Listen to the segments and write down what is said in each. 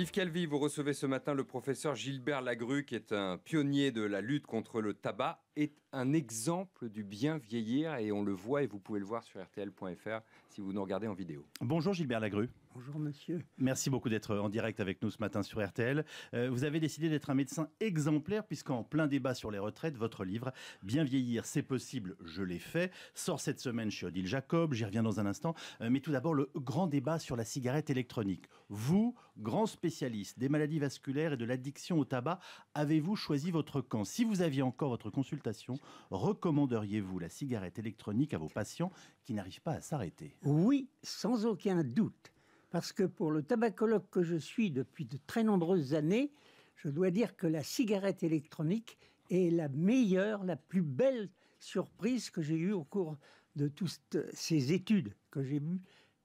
Yves Calvi, vous recevez ce matin le professeur Gilbert Lagru, qui est un pionnier de la lutte contre le tabac, est un exemple du bien vieillir, et on le voit, et vous pouvez le voir sur rtl.fr si vous nous regardez en vidéo. Bonjour Gilbert Lagru. Bonjour monsieur. Merci beaucoup d'être en direct avec nous ce matin sur RTL. Vous avez décidé d'être un médecin exemplaire puisqu'en plein débat sur les retraites, votre livre « Bien vieillir, c'est possible, je l'ai fait » sort cette semaine chez Odile Jacob, j'y reviens dans un instant. Mais tout d'abord, le grand débat sur la cigarette électronique. Vous, grand spécialiste des maladies vasculaires et de l'addiction au tabac, avez-vous choisi votre camp? Si vous aviez encore votre consultation, recommanderiez-vous la cigarette électronique à vos patients qui n'arrivent pas à s'arrêter? Oui, sans aucun doute. Parce que pour le tabacologue que je suis depuis de très nombreuses années, je dois dire que la cigarette électronique est la meilleure, la plus belle surprise que j'ai eue au cours de toutes ces études que j'ai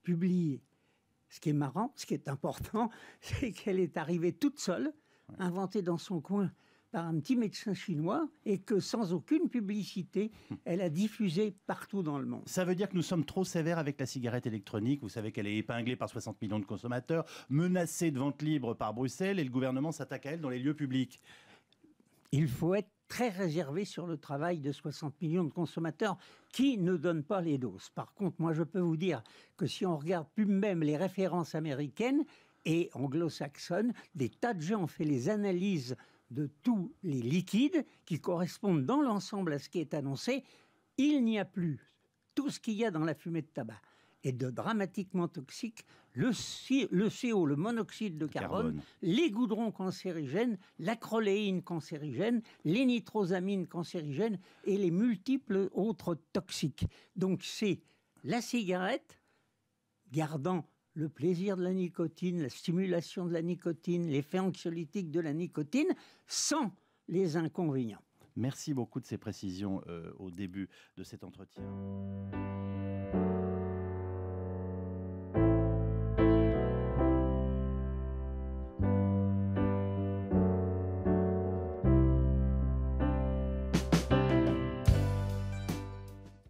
publiées. Ce qui est marrant, ce qui est important, c'est qu'elle est arrivée toute seule, inventée dans son coin par un petit médecin chinois, et que sans aucune publicité, elle a diffusé partout dans le monde. Ça veut dire que nous sommes trop sévères avec la cigarette électronique. Vous savez qu'elle est épinglée par 60 millions de consommateurs, menacée de vente libre par Bruxelles, et le gouvernement s'attaque à elle dans les lieux publics. Il faut être très réservé sur le travail de 60 millions de consommateurs qui ne donnent pas les doses. Par contre, moi je peux vous dire que si on regarde plus même les références américaines et anglo-saxonnes, des tas de gens ont fait les analyses de tous les liquides qui correspondent dans l'ensemble à ce qui est annoncé. Il n'y a plus tout ce qu'il y a dans la fumée de tabac est de dramatiquement toxique, le CO, le monoxyde de carbone, les goudrons cancérigènes, l'acroléine cancérigène, les nitrosamines cancérigènes et les multiples autres toxiques. Donc c'est la cigarette, gardant le plaisir de la nicotine, la stimulation de la nicotine, l'effet anxiolytique de la nicotine, sans les inconvénients. Merci beaucoup de ces précisions au début de cet entretien.